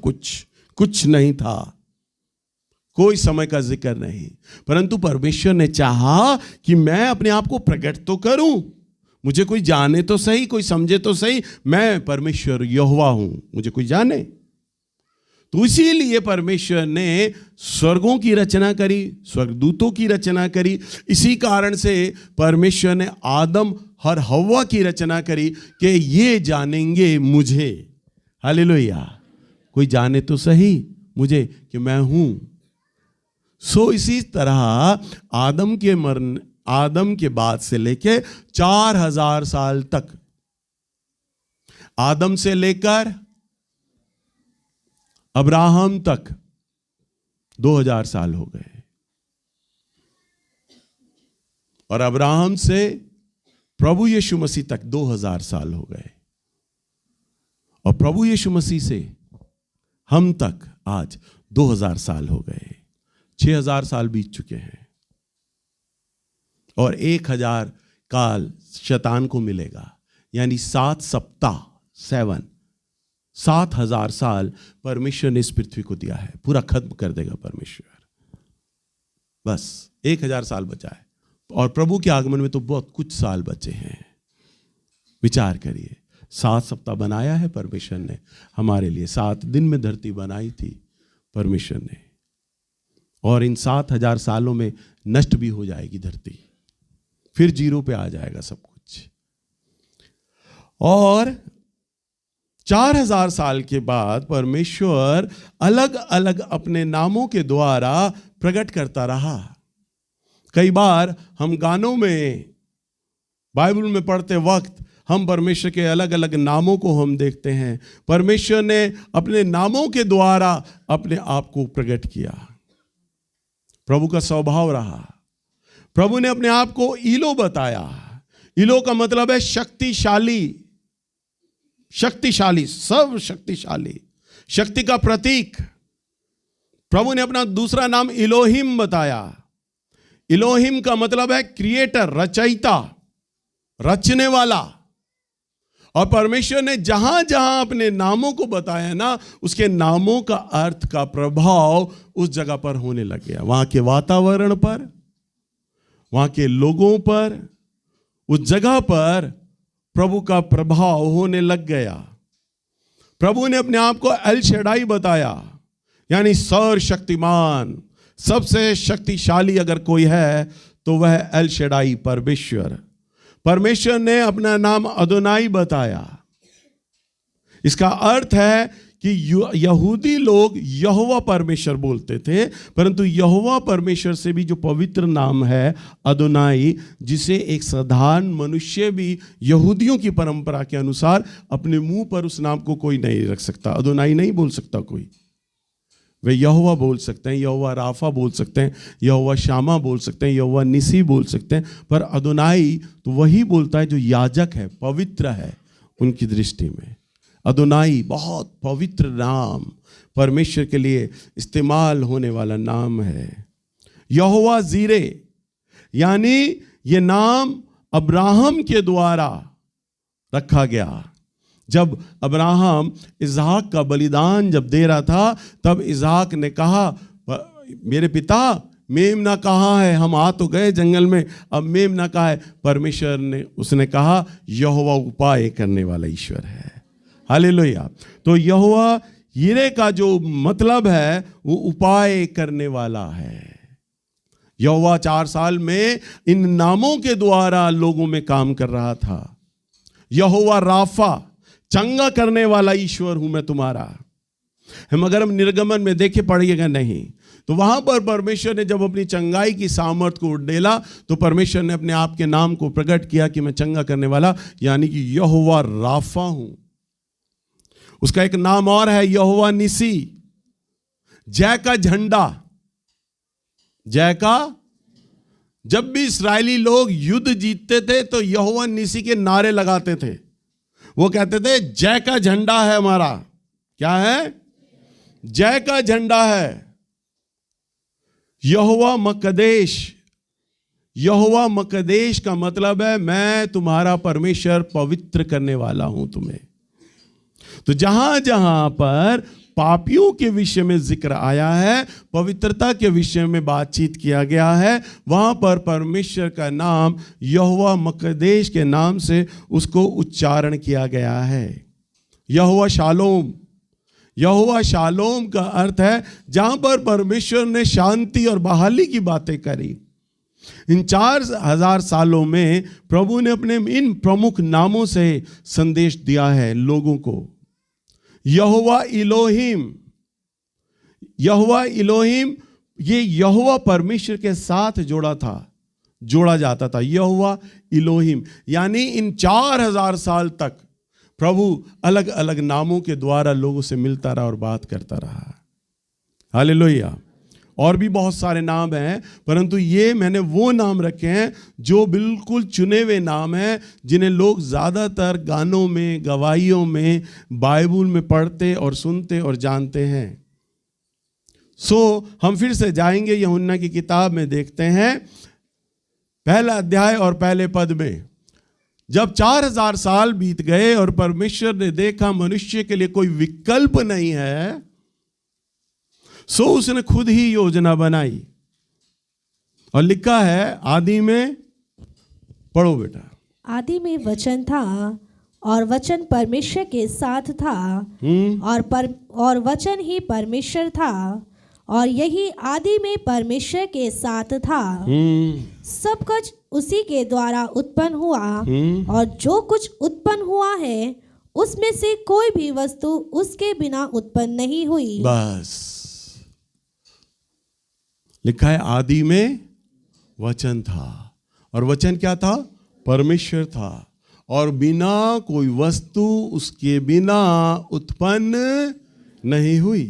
कुछ नहीं था, कोई समय का जिक्र नहीं। परंतु परमेश्वर ने चाहा कि मैं अपने आप को प्रकट तो करूं, मुझे कोई जाने तो सही, कोई समझे तो सही, मैं परमेश्वर यहोवा हूं, मुझे कोई जाने। तो इसीलिए परमेश्वर ने स्वर्गों की रचना करी, स्वर्गदूतों की रचना करी। इसी कारण से परमेश्वर ने आदम और हव्वा की रचना करी कि ये जानेंगे मुझे। हालेलुया, कोई जाने तो सही मुझे कि मैं हूं। सो इसी तरह आदम के बाद से लेके 4000 साल तक, आदम से लेकर अब्राहम तक 2000 साल हो गए, और अब्राहम से प्रभु यीशु मसीह तक 2000 साल हो गए, और प्रभु यीशु मसीह से हम तक आज 2000 साल हो गए। 6000 साल बीत चुके हैं और 1000 काल शैतान को मिलेगा, यानी 7 सप्ताह 7000 साल परमेश्वर ने इस पृथ्वी को दिया है, पूरा खत्म कर देगा परमेश्वर। बस 1000 साल बचा है, और प्रभु के आगमन में तो बहुत कुछ साल बचे हैं। विचार करिए, 7 सप्ताह बनाया है परमेश्वर ने हमारे लिए, 7 दिन में धरती बनाई थी परमेश्वर ने, और इन 7000 सालों में नष्ट भी हो जाएगी धरती, फिर जीरो पे आ जाएगा सब कुछ। और 4000 साल के बाद परमेश्वर अलग अलग अपने नामों के द्वारा प्रकट करता रहा। कई बार हम गानों में, बाइबल में पढ़ते वक्त हम परमेश्वर के अलग अलग नामों को हम देखते हैं। परमेश्वर ने अपने नामों के द्वारा अपने आप को प्रकट किया। प्रभु का स्वभाव रहा। प्रभु ने अपने आप को इलो बताया। इलो का मतलब है शक्तिशाली, शक्तिशाली, सर्वशक्तिशाली, शक्ति का प्रतीक। प्रभु ने अपना दूसरा नाम इलोहिम बताया। इलोहिम का मतलब है क्रिएटर, रचयिता, रचने वाला। और परमेश्वर ने जहां जहां अपने नामों को बताया ना, उसके नामों का अर्थ का प्रभाव उस जगह पर होने लग गया। वहां के वातावरण पर, वहां के लोगों पर, उस जगह पर प्रभु का प्रभाव होने लग गया। प्रभु ने अपने आप को एल शैडाई बताया, यानी सर्वशक्तिमान, सबसे शक्तिशाली अगर कोई है तो वह एल शैडाई, परमेश्वर। परमेश्वर ने अपना नाम अदोनाई बताया। इसका अर्थ है कि यहूदी लोग यहोवा परमेश्वर बोलते थे, परंतु यहोवा परमेश्वर से भी जो पवित्र नाम है अदोनाई, जिसे एक साधारण मनुष्य भी यहूदियों की परंपरा के अनुसार अपने मुंह पर उस नाम को कोई नहीं रख सकता। अदोनाई नहीं बोल सकता कोई। वे यहोवा बोल सकते हैं, यहोवा राफा बोल सकते हैं, यहोवा शामा बोल सकते हैं, यहोवा निसी बोल सकते हैं, पर अदोनाई तो वही बोलता है जो याजक है, पवित्र है उनकी दृष्टि में। अदोनाई बहुत पवित्र नाम, परमेश्वर के लिए इस्तेमाल होने वाला नाम है। यहोवा जीरे, यानी ये नाम अब्राहम के द्वारा रखा गया। जब अब्राहम इसहाक का बलिदान जब दे रहा था, तब इसहाक ने कहा, मेरे पिता मेमना कहाँ है? हम आ तो गए जंगल में, अब मेमना कहाँ है? परमेश्वर ने, उसने कहा यहोवा उपाय करने वाला ईश्वर है। हालेलुया। तो यहोवा यिरे का जो मतलब है वो उपाय करने वाला है। यहोवा 4 साल में इन नामों के द्वारा लोगों में काम कर रहा था। यहोवा राफा, चंगा करने वाला ईश्वर हूं मैं तुम्हारा। मगर हम निर्गमन में देखे पढ़िएगा नहीं, तो वहां पर परमेश्वर ने जब अपनी चंगाई की सामर्थ को उड़ेला, तो परमेश्वर ने अपने आप के नाम को प्रकट किया कि मैं चंगा करने वाला, यानी कि यहोवा राफा हूं। उसका एक नाम और है यहोवा निसी, जय का झंडा। जय का, जब भी इस्राएली लोग युद्ध जीतते थे तो यहोवा निसी के नारे लगाते थे। वो कहते थे जय का झंडा है हमारा। क्या है? जय का झंडा है। यहोवा मकदेश, यहोवा मकदेश का मतलब है मैं तुम्हारा परमेश्वर, पवित्र करने वाला हूं तुम्हें। तो जहां जहां पर पापियों के विषय में जिक्र आया है, पवित्रता के विषय में बातचीत किया गया है, वहां पर परमेश्वर का नाम यहोवा मकदेश के नाम से उसको उच्चारण किया गया है। यहोवा शालोम, यहोवा शालोम का अर्थ है जहां पर परमेश्वर ने शांति और बहाली की बातें करी। इन 4000 सालों में प्रभु ने अपने इन प्रमुख नामों से संदेश दिया है लोगों को। यहोवा इलोहिम, यहोवा इलोहिम, ये यहोवा परमेश्वर के साथ जोड़ा जाता था। यहोवा इलोहिम, यानी इन 4000 साल तक प्रभु अलग अलग नामों के द्वारा लोगों से मिलता रहा और बात करता रहा। हालेलुया। और भी बहुत सारे नाम हैं, परंतु ये मैंने वो नाम रखे हैं जो बिल्कुल चुने हुए नाम हैं, जिन्हें लोग ज़्यादातर गानों में, गवाहियों में, बाइबल में पढ़ते और सुनते और जानते हैं। हम फिर से जाएंगे यूहन्ना की किताब में, देखते हैं 1 अध्याय और 1 पद में। जब 4000 साल बीत गए और परमेश्वर ने देखा मनुष्य के लिए कोई विकल्प नहीं है, सो उसने खुद ही योजना बनाई। और लिखा है आदि में, पढ़ो बेटा।
आदि में वचन था और वचन परमेश्वर के साथ था और वचन ही परमेश्वर था और यही आदि में परमेश्वर के साथ था। सब कुछ उसी के द्वारा उत्पन्न हुआ और जो कुछ उत्पन्न हुआ है उसमें से कोई भी वस्तु उसके बिना उत्पन्न नहीं हुई।
बस लिखा है आदि में वचन था और वचन क्या था? परमेश्वर था और बिना कोई वस्तु उसके बिना उत्पन्न नहीं हुई।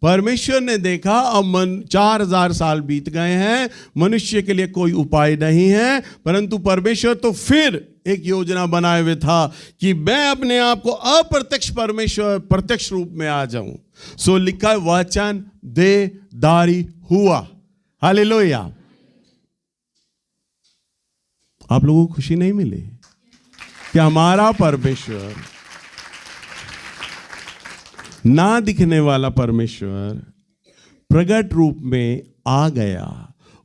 परमेश्वर ने देखा अब 4000 साल बीत गए हैं, मनुष्य के लिए कोई उपाय नहीं है, परंतु परमेश्वर तो फिर एक योजना बनाए हुए था कि मैं अपने आप को अप्रत्यक्ष परमेश्वर प्रत्यक्ष रूप में आ जाऊं। सो लिखा है वचन देहधारी हुआ। हालेलुया। आप लोगों को खुशी नहीं मिली कि हमारा परमेश्वर, ना दिखने वाला परमेश्वर प्रगट रूप में आ गया।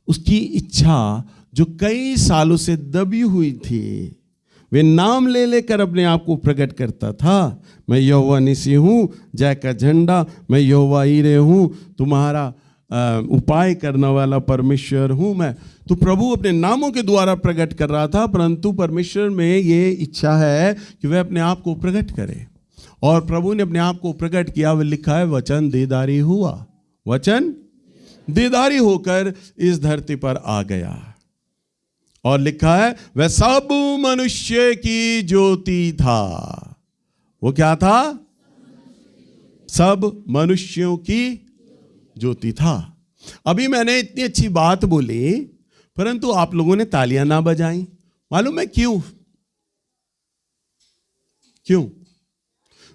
उसकी इच्छा जो कई सालों से दबी हुई थी, वे नाम ले लेकर अपने आप को प्रकट करता था। मैं यहोवा निसी हूँ, जय का झंडा, मैं यहोवा ईरे हूँ, तुम्हारा उपाय करने वाला परमेश्वर हूँ मैं। तो प्रभु अपने नामों के द्वारा प्रकट कर रहा था, परंतु परमेश्वर में ये इच्छा है कि वह अपने आप को प्रकट करे। और प्रभु ने अपने आप को प्रकट किया। वह लिखा है वचन देहधारी हुआ, वचन देहधारी होकर इस धरती पर आ गया। और लिखा है वह सब मनुष्य की ज्योति था। वो क्या था? सब मनुष्यों की ज्योति था। अभी मैंने इतनी अच्छी बात बोली, परंतु आप लोगों ने तालियां ना बजाई। मालूम है क्यों? क्यों?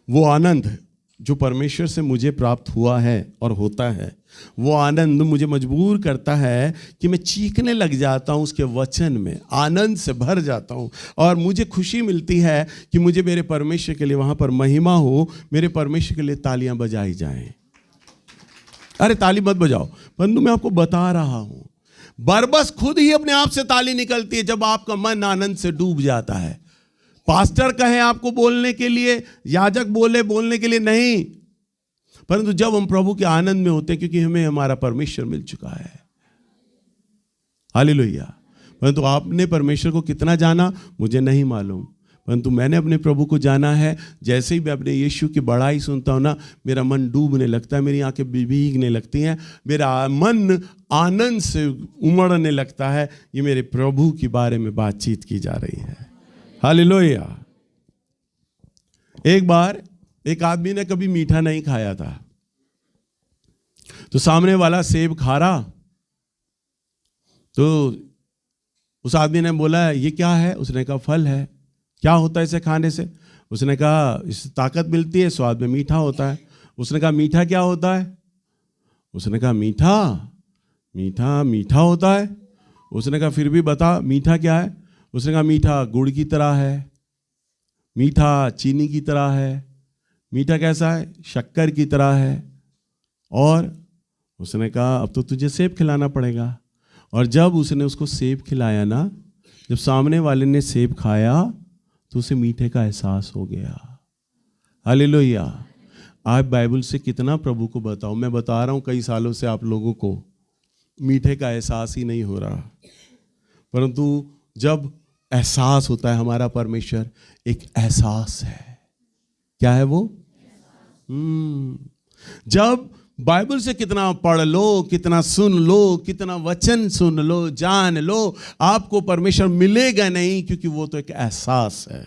वो आनंद जो परमेश्वर से मुझे प्राप्त हुआ है और होता है, वो आनंद मुझे मजबूर करता है कि मैं चीखने लग जाता हूँ उसके वचन में, आनंद से भर जाता हूँ। और मुझे खुशी मिलती है कि मुझे मेरे परमेश्वर के लिए वहाँ पर महिमा हो, मेरे परमेश्वर के लिए तालियां बजाई जाएं। अरे ताली मत बजाओ, परंतु मैं आपको बता रहा हूँ, बरबस खुद ही अपने आप से ताली निकलती है जब आपका मन आनंद से डूब जाता है। पास्टर कहे आपको बोलने के लिए, याजक बोले बोलने के लिए नहीं, परंतु जब हम प्रभु के आनंद में होते हैं, क्योंकि हमें हमारा परमेश्वर मिल चुका है। हालेलुया। परंतु आपने परमेश्वर को कितना जाना मुझे नहीं मालूम, परंतु मैंने अपने प्रभु को जाना है। जैसे ही मैं अपने यीशु की बड़ाई सुनता हूँ ना, मेरा मन डूबने लगता है, मेरी आंखें भीगने लगती हैं, मेरा मन आनंद से उमड़ने लगता है। ये मेरे प्रभु के बारे में बातचीत की जा रही है। हालेलुया। एक बार एक आदमी ने कभी मीठा नहीं खाया था, तो सामने वाला सेब खा रहा, तो उस आदमी ने बोला ये क्या है? उसने कहा फल है। क्या होता है इसे खाने से? उसने कहा इससे ताकत मिलती है, स्वाद में मीठा होता है। उसने कहा मीठा क्या होता है? उसने कहा मीठा मीठा मीठा होता है। उसने कहा फिर भी बता मीठा क्या है? उसने कहा मीठा गुड़ की तरह है, मीठा चीनी की तरह है। मीठा कैसा है? शक्कर की तरह है। और उसने कहा अब तो तुझे सेब खिलाना पड़ेगा। और जब उसने उसको सेब खिलाया ना, जब सामने वाले ने सेब खाया तो उसे मीठे का एहसास हो गया। हालेलुया। आप बाइबल से कितना प्रभु को बताओ, मैं बता रहा हूँ कई सालों से आप लोगों को मीठे का एहसास ही नहीं हो रहा, परंतु जब एहसास होता है, हमारा परमेश्वर एक एहसास है। क्या है वो? जब बाइबल से कितना पढ़ लो, कितना सुन लो, कितना वचन सुन लो, जान लो, आपको परमेश्वर मिलेगा नहीं, क्योंकि वो तो एक एहसास है।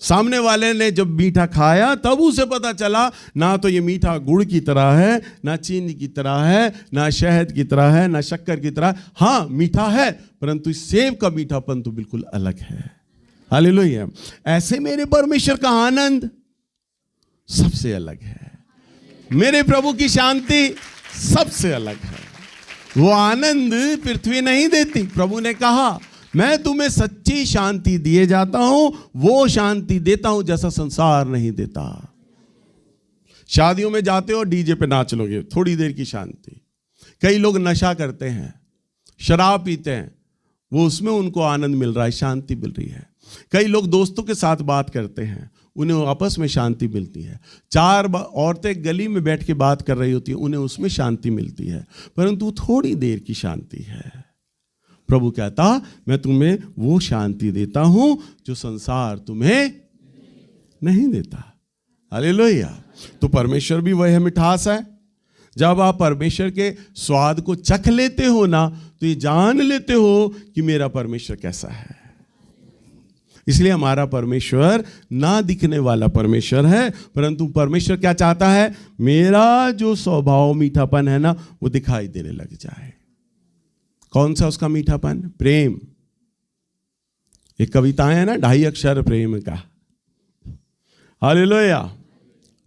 सामने वाले ने जब मीठा खाया तब उसे पता चला ना तो ये मीठा गुड़ की तरह है, ना चीनी की तरह है, ना शहद की तरह है, ना शक्कर की तरह। हाँ मीठा है, परंतु इस सेब का मीठापन तो बिल्कुल अलग है। हालेलुया। ऐसे मेरे परमेश्वर का आनंद सबसे अलग है, मेरे प्रभु की शांति सबसे अलग है। वो आनंद पृथ्वी नहीं देती। प्रभु ने कहा मैं तुम्हें सच्ची शांति दिए जाता हूं, वो शांति देता हूं जैसा संसार नहीं देता। शादियों में जाते हो, डीजे पे नाच लोगे, थोड़ी देर की शांति। कई लोग नशा करते हैं, शराब पीते हैं, वो उसमें उनको आनंद मिल रहा है, शांति मिल रही है। कई लोग दोस्तों के साथ बात करते हैं, उन्हें आपस में शांति मिलती है। चार औरतें गली में बैठ के बात कर रही होती हैं, उन्हें उसमें शांति मिलती है, परंतु थोड़ी देर की शांति है। प्रभु कहता मैं तुम्हें वो शांति देता हूं जो संसार तुम्हें नहीं देता। हालेलुया। तो परमेश्वर भी वह मिठास है। जब आप परमेश्वर के स्वाद को चख लेते हो ना, तो ये जान लेते हो कि मेरा परमेश्वर कैसा है। इसलिए हमारा परमेश्वर ना दिखने वाला परमेश्वर है, परंतु परमेश्वर क्या चाहता है, मेरा जो स्वभाव मीठापन है ना वो दिखाई देने लग जाए। कौन सा उसका मीठापन? प्रेम। एक कविताएं है ना, 2.5 अक्षर प्रेम का, हालेलुया,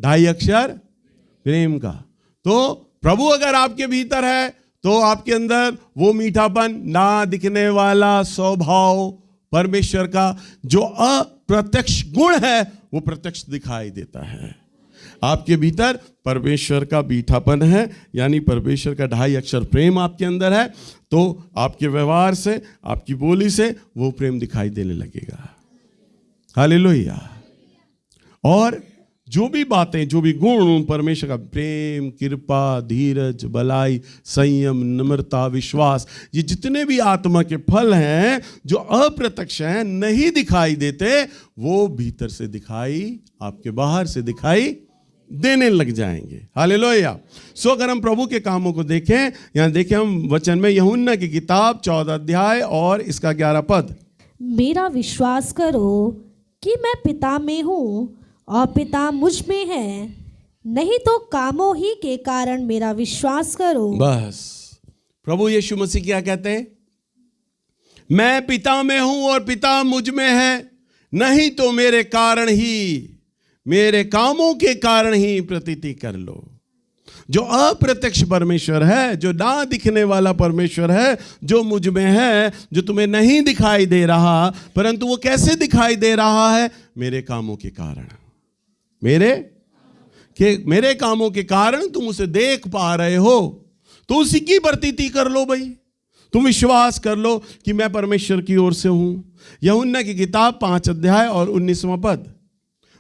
2.5 अक्षर प्रेम का। तो प्रभु अगर आपके भीतर है तो आपके अंदर वो मीठापन, ना दिखने वाला स्वभाव परमेश्वर का जो अप्रत्यक्ष गुण है वो प्रत्यक्ष दिखाई देता है। आपके भीतर परमेश्वर का मीठापन है, यानी परमेश्वर का 2.5 अक्षर प्रेम आपके अंदर है, तो आपके व्यवहार से, आपकी बोली से वो प्रेम दिखाई देने लगेगा। हालेलुया। और जो भी बातें, जो भी गुण परमेश्वर का, प्रेम, कृपा, धीरज, भलाई, संयम, नम्रता, विश्वास, ये जितने भी आत्मा के फल हैं जो अप्रत्यक्ष हैं, नहीं दिखाई देते, वो भीतर से दिखाई, आपके बाहर से दिखाई देने लग जाएंगे। हालेलुया। सो अगर हम प्रभु के कामों को देखें, यहाँ देखें हम वचन में, यूहन्ना की किताब 14 अध्याय और इसका 11 पद।
मेरा विश्वास करो कि मैं पिता में हूँ और पिता मुझ में है, नहीं तो कामों ही के कारण मेरा विश्वास करो।
बस प्रभु यीशु मसीह क्या कहते हैं? मैं पिता में हूं और पिता मुझ में है, नहीं तो मेरे कारण ही, मेरे कामों के कारण ही प्रतीति कर लो। जो अप्रत्यक्ष परमेश्वर है, जो ना दिखने वाला परमेश्वर है, जो मुझ में है, जो तुम्हें नहीं दिखाई दे रहा, परंतु वो कैसे दिखाई दे रहा है? मेरे कामों के कारण। मेरे कामों के कारण तुम उसे देख पा रहे हो, तो उसी की प्रतीति कर लो भाई। तुम विश्वास कर लो कि मैं परमेश्वर की ओर से हूं। यूहन्ना की किताब 5 अध्याय और 19वां पद।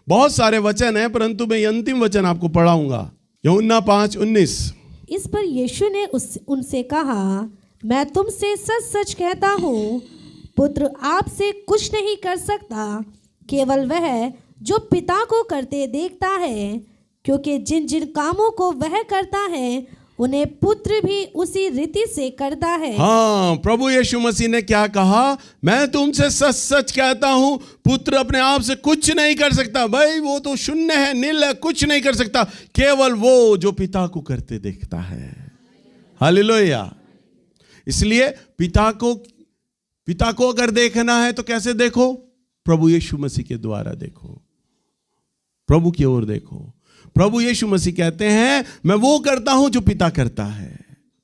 बहुत सारे वचन हैं, परंतु मैं अंतिम वचन आपको पढ़ाऊंगा। यूहन्ना 5:19।
इस पर यीशु ने उनसे कहा, मैं तुमसे सच सच कहता हूँ, पुत्र आपसे कुछ नहीं कर सकता, केवल वह जो पिता को करते देखता है, क्योंकि जिन जिन कामों को वह करता है उन्हें पुत्र भी उसी रीति से करता है।
हाँ, प्रभु यीशु मसीह ने क्या कहा? मैं तुमसे सच सच कहता हूं, पुत्र अपने आप से कुछ नहीं कर सकता। भाई वो तो शून्य है, नील है, कुछ नहीं कर सकता, केवल वो जो पिता को करते देखता है। हालेलुया। इसलिए पिता को अगर देखना है तो कैसे देखो? प्रभु यीशु मसीह के द्वारा देखो, प्रभु की ओर देखो। प्रभु यीशु मसीह कहते हैं, मैं वो करता हूं जो पिता करता है,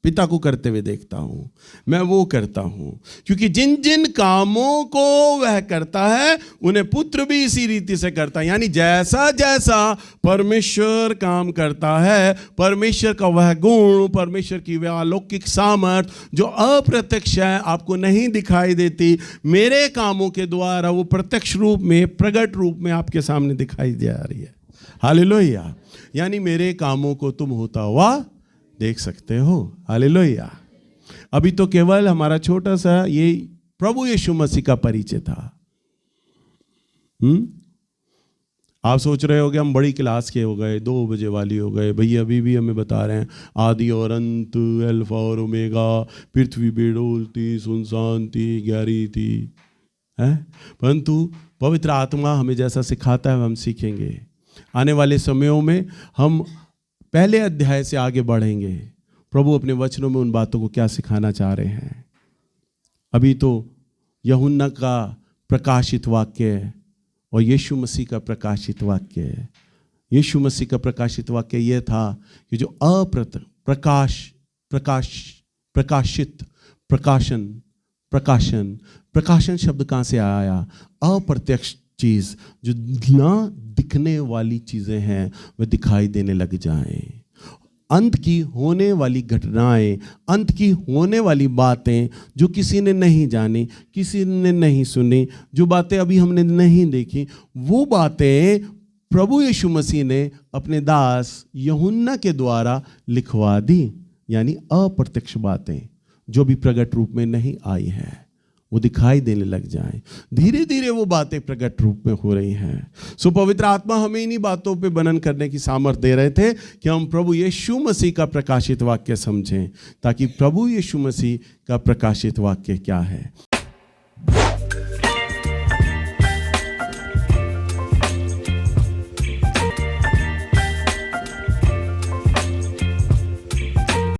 पिता को करते हुए देखता हूं, मैं वो करता हूं। क्योंकि जिन जिन कामों को वह करता है उन्हें पुत्र भी इसी रीति से करता है। यानी जैसा जैसा परमेश्वर काम करता है, परमेश्वर का वह गुण, परमेश्वर की वह अलौकिक सामर्थ जो अप्रत्यक्ष है, आपको नहीं दिखाई देती, मेरे कामों के द्वारा वो प्रत्यक्ष रूप में, प्रगट रूप में आपके सामने दिखाई दे रही है। हालेलुया। यानी मेरे कामों को तुम होता हुआ देख सकते हो। हालेलुया। अभी तो केवल हमारा छोटा सा ये प्रभु यीशु मसीह का परिचय था। आप सोच रहे होगे हम बड़ी क्लास के हो गए, 2 बजे वाली हो गए। भैया अभी भी हमें बता रहे हैं आदि और अंत, अल्फा और ओमेगा, पृथ्वी बेडोलती, सुनसान थी, गहरी थी, है। परंतु पवित्र आत्मा हमें जैसा सिखाता है हम सीखेंगे। आने वाले समयों में हम पहले अध्याय से आगे बढ़ेंगे। प्रभु अपने वचनों में उन बातों को क्या सिखाना चाह रहे हैं। अभी तो यूहन्ना का प्रकाशित वाक्य और यीशु मसीह का प्रकाशित वाक्य। यीशु मसीह का प्रकाशित वाक्य यह था कि जो प्रकाशन शब्द कहाँ से आया? अप्रत्यक्ष चीज, जो ना दिखने वाली चीजें हैं वह दिखाई देने लग जाएं। अंत की होने वाली घटनाएं, अंत की होने वाली बातें जो किसी ने नहीं जानी, किसी ने नहीं सुनी, जो बातें अभी हमने नहीं देखी, वो बातें प्रभु यीशु मसीह ने अपने दास यूहन्ना के द्वारा लिखवा दी। यानी अप्रत्यक्ष बातें जो भी प्रकट रूप में नहीं आई हैं, वो दिखाई देने लग जाएं। धीरे धीरे वो बातें प्रकट रूप में हो रही हैं। सो पवित्र आत्मा हमें इन्हीं बातों पे बनन करने की सामर्थ्य दे रहे थे कि हम प्रभु यीशु मसीह का प्रकाशित वाक्य समझें, ताकि प्रभु यीशु मसीह का प्रकाशित वाक्य क्या है।